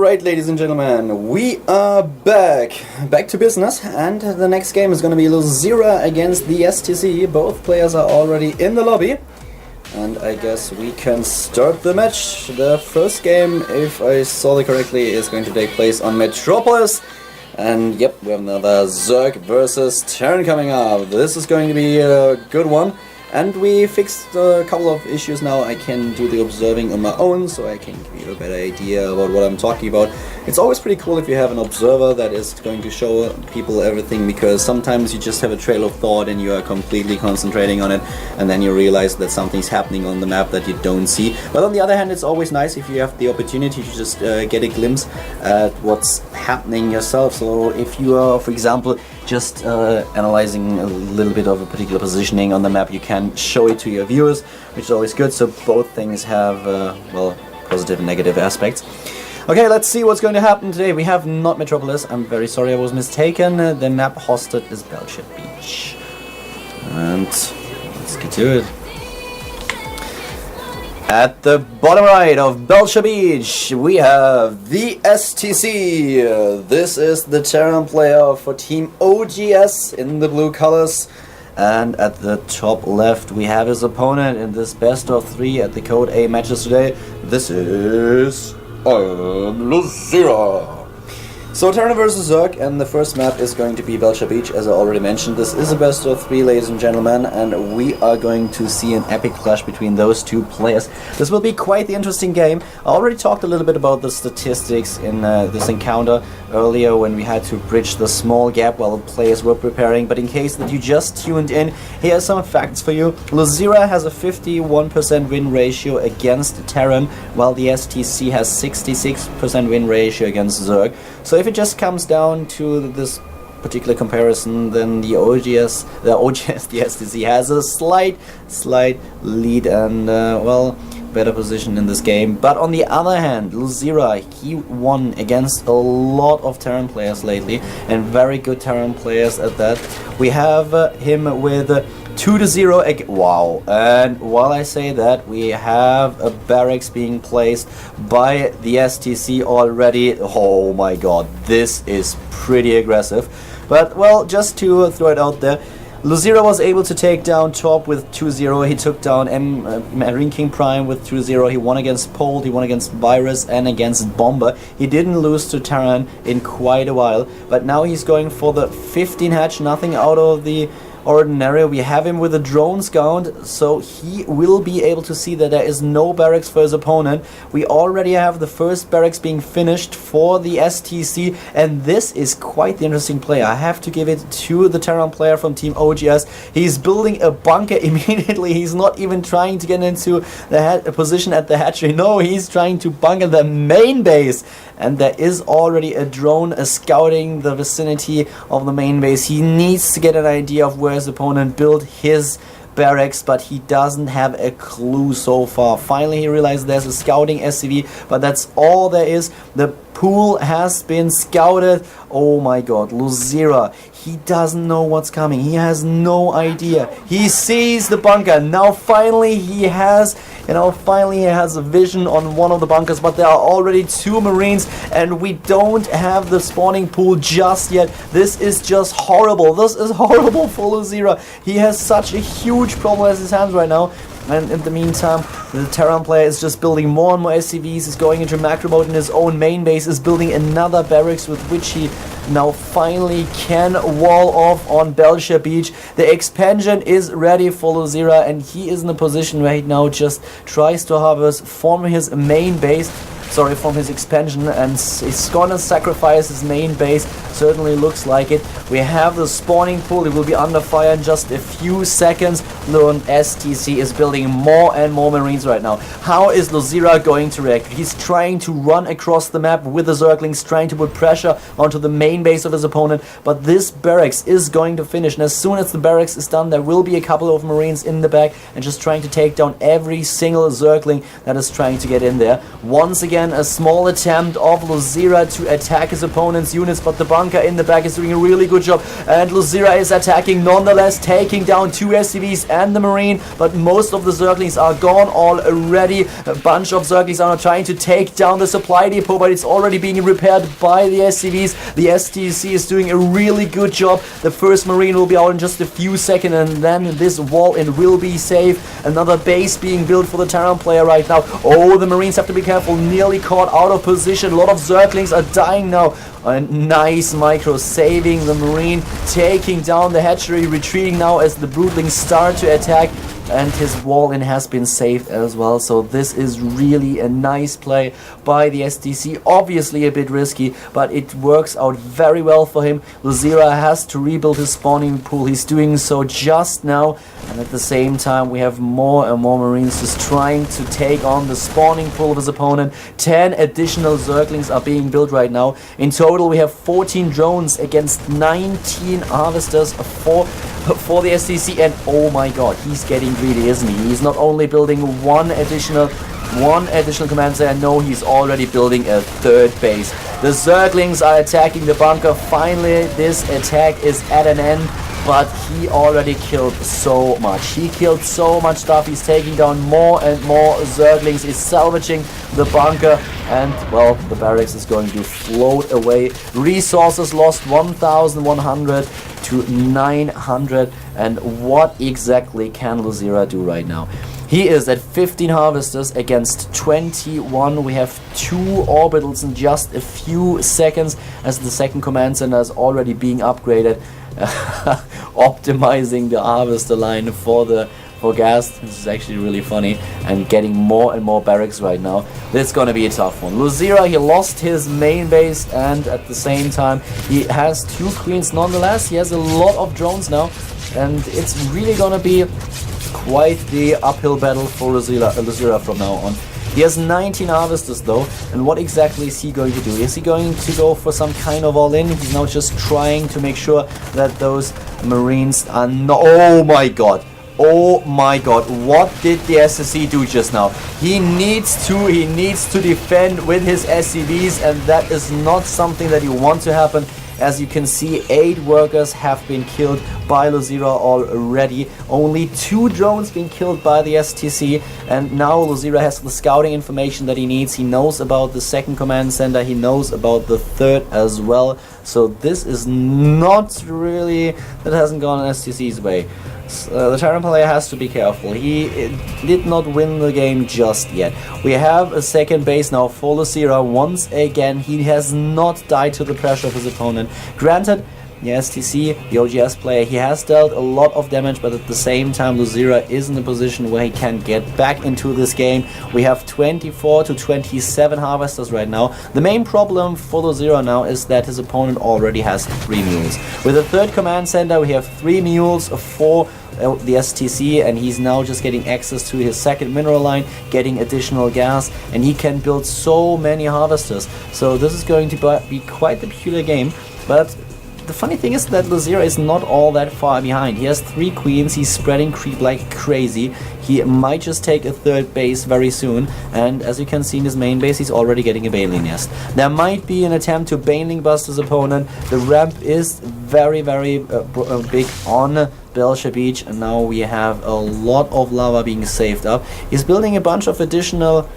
Alright, ladies and gentlemen, we are back to business, and the next game is going to be LZera against the STC. Both players are already in the lobby, and I guess we can start the match. The first game, if I saw it correctly, is going to take place on Metropolis, and yep, we have another Zerg versus Terran coming up. This is going to be a good one. And we fixed a couple of issues now. I can do the observing on my own, so I can give you a better idea about what I'm talking about. It's always pretty cool if you have an observer that is going to show people everything, because sometimes you just have a trail of thought and you are completely concentrating on it, and then you realize that something's happening on the map that you don't see. But on the other hand, it's always nice if you have the opportunity to just get a glimpse at what's happening yourself. So if you are, for example, just analyzing a little bit of a particular positioning on the map, you can show it to your viewers, which is always good. So both things have, well, positive and negative aspects. Okay, let's see what's going to happen today. We have not Metropolis. I'm very sorry, I was mistaken. The map hosted is Belcher Beach. And let's get to it. At the bottom right of Belcher Beach, we have the STC. This is the Terran player for Team OGS in the blue colors. And at the top left, we have his opponent in this best of 3 at the Code A matches today. This is LZera. So Terran versus Zerg, and the first map is going to be Belcher Beach, as I already mentioned. This is a best of 3, ladies and gentlemen, and we are going to see an epic clash between those two players. This will be quite the interesting game. I already talked a little bit about the statistics in this encounter earlier when we had to bridge the small gap while the players were preparing, but in case that you just tuned in, here are some facts for you. LZera has a 51% win ratio against Terran, while the STC has 66% win ratio against Zerg. So if it just comes down to this particular comparison, then the STC has a slight lead and, well, better position in this game. But on the other hand, LZera, he won against a lot of Terran players lately, and very good Terran players at that. We have him with 2-0 wow, and while I say that, we have a barracks being placed by the STC already. Oh my god, this is pretty aggressive. But well, just to throw it out there, LZera was able to take down top with 2-0. He took down Marine King Prime with 2-0. He won against Pold, he won against Virus and against Bomber. He didn't lose to Terran in quite a while, but now he's going for the 15 hatch, nothing out of the ordinary. We have him with a drone scout, so he will be able to see that there is no barracks for his opponent. We already have the first barracks being finished for the STC, and this is quite the interesting play. I have to give it to the Terran player from Team OGS. He's building a bunker immediately. He's not even trying to get into the position at the hatchery. No, he's trying to bunker the main base. And there is already a drone scouting the vicinity of the main base. He needs to get an idea of where his opponent built his barracks, but he doesn't have a clue so far. Finally, he realized there's a scouting SCV, but that's all there is. The pool has been scouted. Oh my god, LZera, he doesn't know what's coming. He has no idea. He sees the bunker. Now finally he has, finally he has a vision on one of the bunkers, but there are already 2 Marines and we don't have the spawning pool just yet. This is just horrible. This is horrible for LZera. He has such a huge problem at his hands right now. And in the meantime, the Terran player is just building more and more SCVs, is going into macro mode in his own main base, is building another barracks with which he now finally can wall off on Belcher Beach. The expansion is ready for LZera, and he is in a position right now just tries to harvest from his main base, from his expansion, and he's gonna sacrifice his main base. Certainly looks like it. We have the spawning pool. It will be under fire in just a few seconds. The STC is building more and more Marines right now. How is LZera going to react? He's trying to run across the map with the Zerglings, trying to put pressure onto the main base of his opponent, but this barracks is going to finish, and as soon as the barracks is done, there will be a couple of Marines in the back and just trying to take down every single Zergling that is trying to get in there. Once again, again a small attempt of Luzira to attack his opponent's units, but the bunker in the back is doing a really good job, and Luzira is attacking nonetheless, taking down 2 SCVs and the Marine, but most of the Zerglings are gone already. A bunch of Zerglings are now trying to take down the supply depot, but it's already being repaired by the SCVs. The STC is doing a really good job. The first Marine will be out in just a few seconds, and then this wall-in will be safe. Another base being built for the Terran player right now. Oh, the Marines have to be careful, nearly caught out of position. A lot of Zerglings are dying now. A nice micro saving the Marine, taking down the hatchery, retreating now as the Broodlings start to attack, and his wall-in has been saved as well. So this is really a nice play by the STC. Obviously a bit risky, but it works out very well for him. Luzira has to rebuild his spawning pool. He's doing so just now, and at the same time we have more and more Marines just trying to take on the spawning pool of his opponent. 10 additional Zerglings are being built right now. In total we have 14 drones against 19 harvesters for the STC, and oh my god, he's getting greedy, isn't he? He's not only building one additional command center, no, he's already building a third base. The Zerglings are attacking the bunker. Finally, this attack is at an end, but he already killed so much. He killed so much stuff. He's taking down more and more Zerglings. He's salvaging the bunker, and well, the barracks is going to float away. Resources lost 1,100 to 900, and what exactly can Luzira do right now? He is at 15 harvesters against 21. We have 2 orbitals in just a few seconds as the second command center is already being upgraded. Optimizing the harvester line for gas. This is actually really funny, and getting more and more barracks right now. This is gonna be a tough one. Luzira, he lost his main base, and at the same time he has 2 queens nonetheless. He has a lot of drones now, and it's really gonna be quite the uphill battle for Luzira from now on. He has 19 harvesters though, and what exactly is he going to do? Is he going to go for some kind of all-in? He's now just trying to make sure that those Marines are not... Oh my god! Oh my god, what did the SSC do just now? He needs to defend with his SCVs, and that is not something that you want to happen. As you can see, 8 workers have been killed by Luzira already. Only 2 drones being killed by the STC, and now Luzira has the scouting information that he needs. He knows about the second command center, he knows about the third as well. So this is not really, that hasn't gone STC's way. The Terran player has to be careful. He did not win the game just yet. We have a second base now for Luzira. Once again, he has not died to the pressure of his opponent. Granted, the STC, the OGS player, he has dealt a lot of damage, but at the same time Luzira is in a position where he can get back into this game. We have 24 to 27 harvesters right now. The main problem for Luzira now is that his opponent already has 3 mules. With the third command center we have 3 mules for the STC, and he's now just getting access to his second mineral line, getting additional gas, and he can build so many harvesters. So this is going to be quite the peculiar game, but the funny thing is that Luzira is not all that far behind. He has 3 queens, he's spreading creep like crazy. He might just take a third base very soon, and as you can see in his main base, he's already getting a Baneling nest. There might be an attempt to Baneling bust his opponent. The ramp is very big on Belcher Beach, and now we have a lot of lava being saved up. He's building a bunch of additional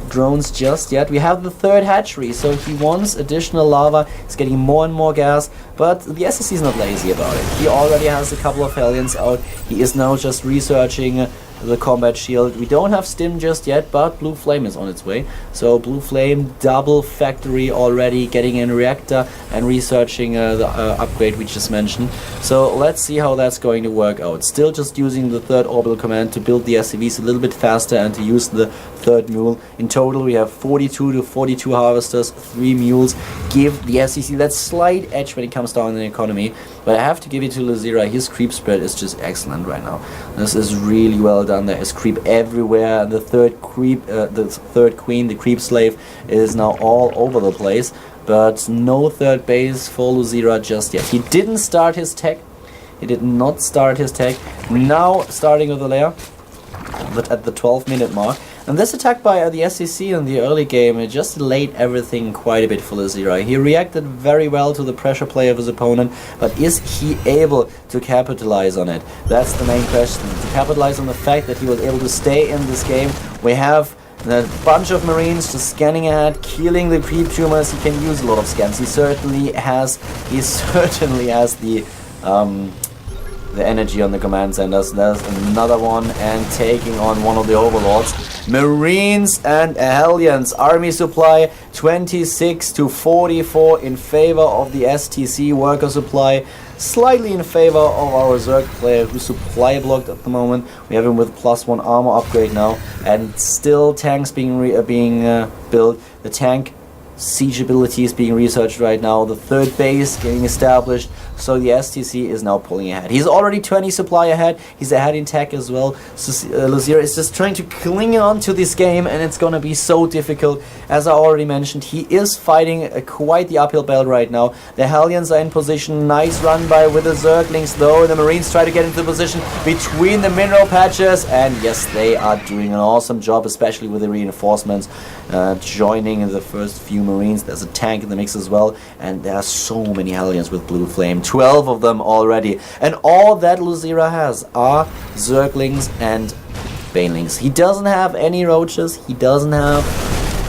drones just yet. We have the third hatchery, so he wants additional lava. He's getting more and more gas, but the SSC is not lazy about it. He already has a couple of Hellions out. He is now just researching the combat shield. We don't have Stim just yet, but Blue Flame is on its way. So Blue Flame, double factory already, getting in reactor and researching the upgrade we just mentioned. So let's see how that's going to work out. Still just using the third orbital command to build the SCVs a little bit faster and to use the third mule. In total we have 42 to 42 harvesters, 3 mules. Give the SCC that slight edge when it comes down in the economy, but I have to give it to Luzira. His creep spread is just excellent right now. This is really well done. There is creep everywhere. The third creep, the third queen, the creep slave, is now all over the place, but no third base for Luzira just yet. He didn't start his tech. He did not start his tech. Now starting with the lair, but at the 12-minute mark. And this attack by the STC in the early game, it just delayed everything quite a bit for Luzira. He reacted very well to the pressure play of his opponent, but is he able to capitalize on it? That's the main question. To capitalize on the fact that he was able to stay in this game. We have a bunch of Marines just scanning ahead, killing the creep tumors. He can use a lot of scans. He certainly has the energy on the command centers. There's another one, and taking on one of the overlords. Marines and Hellions. Army supply 26 to 44 in favor of the STC. Worker supply slightly in favor of our Zerg player, who's supply blocked at the moment. We have him with +1 armor upgrade now, and still tanks being built. The tank siege ability is being researched right now. The third base getting established. So the STC is now pulling ahead. He's already 20 supply ahead. He's ahead in tech as well. So Luzira is just trying to cling on to this game, and it's going to be so difficult. As I already mentioned, he is fighting quite the uphill battle right now. The Hellions are in position. Nice run by with the Zerglings, though. The Marines try to get into position between the mineral patches. And yes, they are doing an awesome job, especially with the reinforcements joining the first few Marines. There's a tank in the mix as well. And there are so many Hellions with Blue Flame. 12 of them already, and all that Luzira has are Zerglings and Banelings. He doesn't have any Roaches, he doesn't have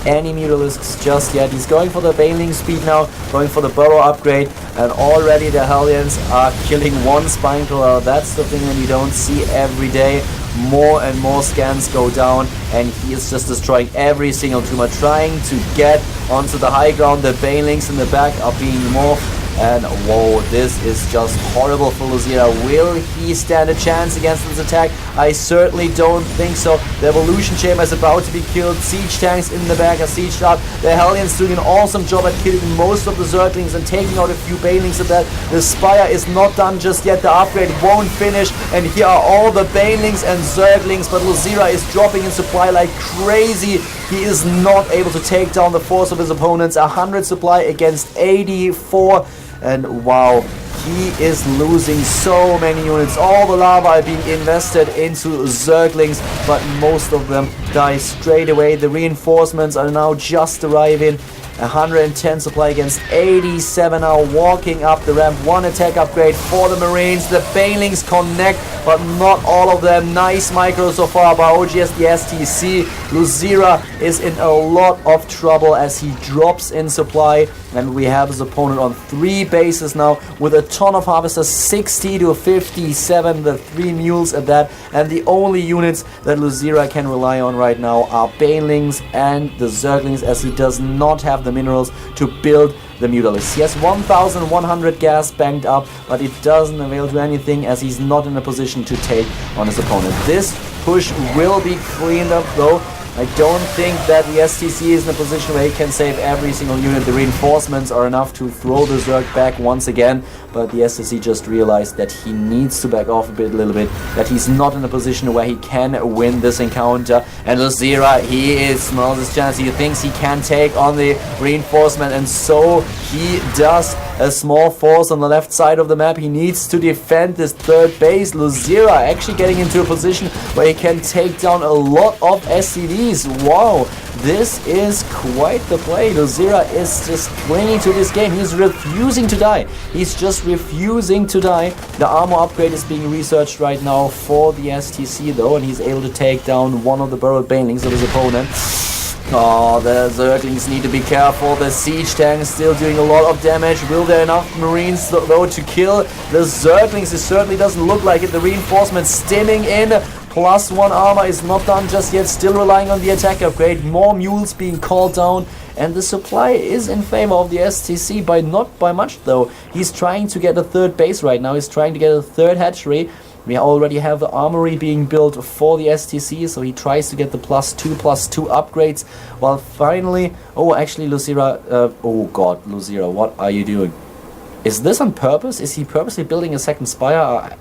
any Mutalisks just yet. He's going for the Baneling speed now, going for the Burrow upgrade, and already the Hellions are killing one Spine Crawler. That's the thing that you don't see every day. More and more scans go down, and he is just destroying every single tumor, trying to get onto the high ground. The Banelings in the back are being morphed. And whoa, this is just horrible for Luzira. Will he stand a chance against this attack? I certainly don't think so. The Evolution Chamber is about to be killed. Siege tanks in the back are sieged up. The Hellions doing an awesome job at killing most of the Zerglings and taking out a few Banelings at that. The Spire is not done just yet. The upgrade won't finish. And here are all the Banelings and Zerglings. But Luzira is dropping in supply like crazy. He is not able to take down the force of his opponents. 100 supply against 84. And wow, he is losing so many units. All the lava are being invested into Zerglings, but most of them die straight away. The reinforcements are now just arriving. 110 supply against 87 now, walking up the ramp. One attack upgrade for the Marines. The Banelings connect, but not all of them. Nice micro so far by OGS the STC. Luzira is in a lot of trouble as he drops in supply, and we have his opponent on 3 bases now with a ton of harvesters, 60 to 57, the 3 mules at that, and the only units that Luzira can rely on right now are Banelings and the Zerglings, as he does not have the minerals to build the Mutalisks. He has 1,100 gas banked up, but it doesn't avail to anything as he's not in a position to take on his opponent. This push will be cleaned up though. I don't think that the STC is in a position where he can save every single unit. The reinforcements are enough to throw the Zerg back once again, but the STC just realized that he needs to back off a little bit, that he's not in a position where he can win this encounter. And Luzira, he smells his chance. He thinks he can take on the reinforcement, and so he does. A small force on the left side of the map. He needs to defend this third base. Luzira actually getting into a position where he can take down a lot of SCVs. Wow, this is quite the play. Luzira is just clinging to this game. He's refusing to die. He's just refusing to die. The armor upgrade is being researched right now for the STC though, and he's able to take down one of the burrowed Banelings of his opponent. Oh, the Zerglings need to be careful. The siege tank is still doing a lot of damage. Will there enough Marines though to kill the Zerglings? It certainly doesn't look like it. The reinforcements stimming in. +1 armor is not done just yet. Still relying on the attack upgrade. More mules being called down. And the supply is in favor of the STC, by not by much though. He's trying to get a third base right now. He's trying to get a third hatchery. We already have the armory being built for the STC, so he tries to get the +2/+2 upgrades. While finally, oh, actually, Luzira, oh god, Luzira, what are you doing? Is this on purpose? Is he purposely building a second spire?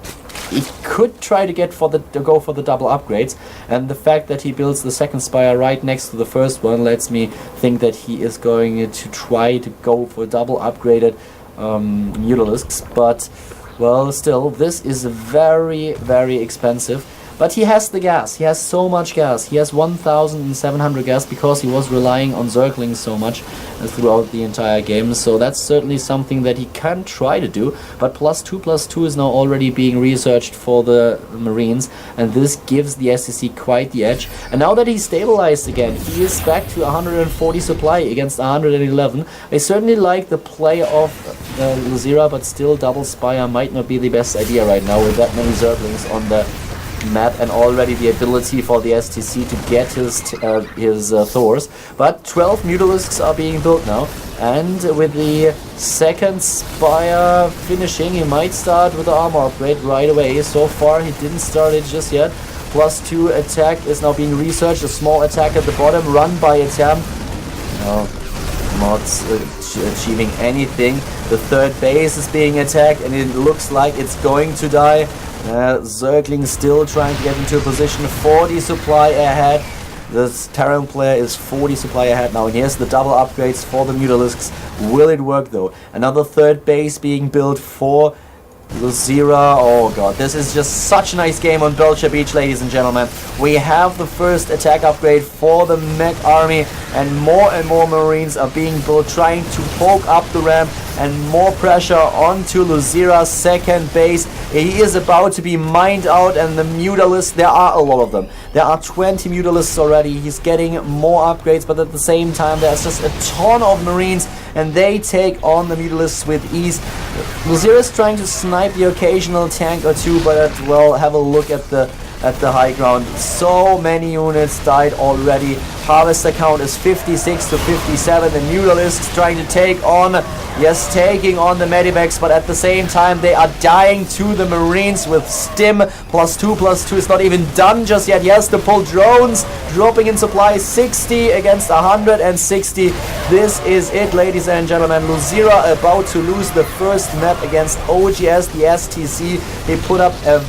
He could try to go for the double upgrades, and the fact that he builds the second spire right next to the first one lets me think that he is going to try to go for double upgraded Mutalisks, but well, still, this is very, very expensive. But he has the gas. He has so much gas. He has 1,700 gas because he was relying on circling so much throughout the entire game. So that's certainly something that he can try to do. But +2/+2 is now already being researched for the Marines, and this gives the STC quite the edge. And now that he's stabilized again, he is back to 140 supply against 111. I certainly like the play of Luzira, but still double Spire might not be the best idea right now with that many Zerglings on the map, and already the ability for the STC to get his Thors. But 12 Mutalisks are being built now, and with the second Spire finishing, he might start with the armor upgrade right away. So far he didn't start it just yet. +2 attack is now being researched, a small attack at the bottom run by Etam. No, not achieving anything. The third base is being attacked and it looks like it's going to die. Zergling still trying to get into a position, 40 supply ahead. The Terran player is 40 supply ahead now, and here's the double upgrades for the Mutalisks. Will it work though? Another third base being built for Luzira. Oh god, this is just such a nice game on Belcher Beach, ladies and gentlemen. We have the first attack upgrade for the mech army, and more Marines are being built, trying to poke up the ramp, and more pressure onto Luzira's second base. He is about to be mined out, and the Mutalisks, there are a lot of them. There are 20 Mutalisks already. He's getting more upgrades, but at the same time there's just a ton of Marines, and they take on the Mutalisks with ease. Luzira is trying to snipe the occasional tank or two, but well, have a look at the high ground. So many units died already. Harvester count is 56 to 57. The Mutalisks trying to take on, yes, taking on the Medivacs, but at the same time they are dying to the Marines with Stim. +2/+2 is not even done just yet. Yes, the pull drones dropping in supply, 60 against 160. This is it, ladies and gentlemen. Luzira about to lose the first map against OGS, the STC. They put up a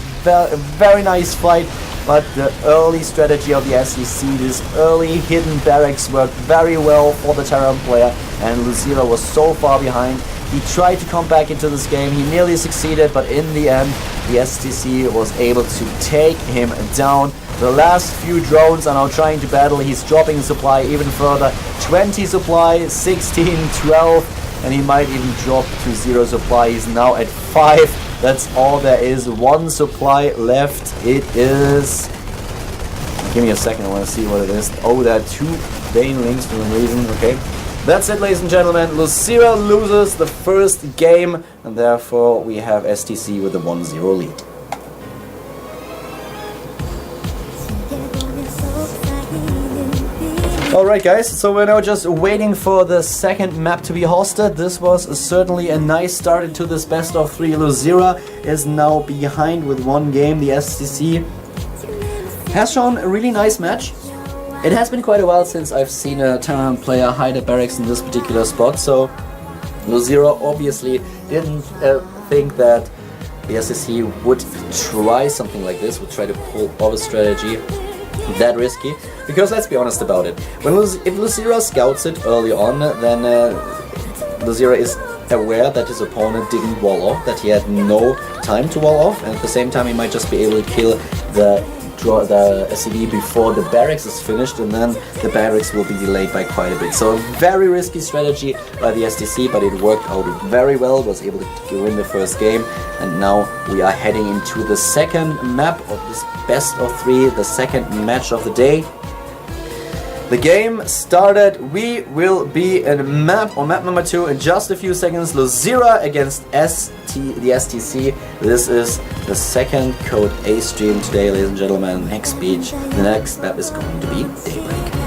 very nice fight, but the early strategy of the STC, this early hidden barracks, worked very well for the Terran player, and Luzira was so far behind. He tried to come back into this game, he nearly succeeded, but in the end the STC was able to take him down. The last few drones are now trying to battle. He's dropping supply even further, 20 supply, 16, 12, and he might even drop to 0 supply. He's now at 5. That's all there is. 1 supply left. It is... Give me a second, I want to see what it is. Oh, there are 2 Banelings for some reason. Okay. That's it, ladies and gentlemen. Luzira loses the first game, and therefore we have STC with a 1-0 lead. Alright guys, so we're now just waiting for the second map to be hosted. This was certainly a nice start into this best of 3. Luzira is now behind with 1 game. The STC has shown a really nice match. It has been quite a while since I've seen a Terran player hide a barracks in this particular spot, so Luzira obviously didn't think that the STC would try something like this, would try to pull off a strategy that risky, because let's be honest about it. If Luzira scouts it early on, then Luzira is aware that his opponent didn't wall off, that he had no time to wall off, and at the same time he might just be able to kill the SCV before the barracks is finished, and then the barracks will be delayed by quite a bit. So a very risky strategy by the STC, but it worked out very well, was able to win the first game, and now we are heading into the second map of this best of 3, the second match of the day. The game started. We will be in map number 2 in just a few seconds. Luzira against the STC. This is the second Code A stream today, ladies and gentlemen. Next beach. The next map is going to be Daybreak.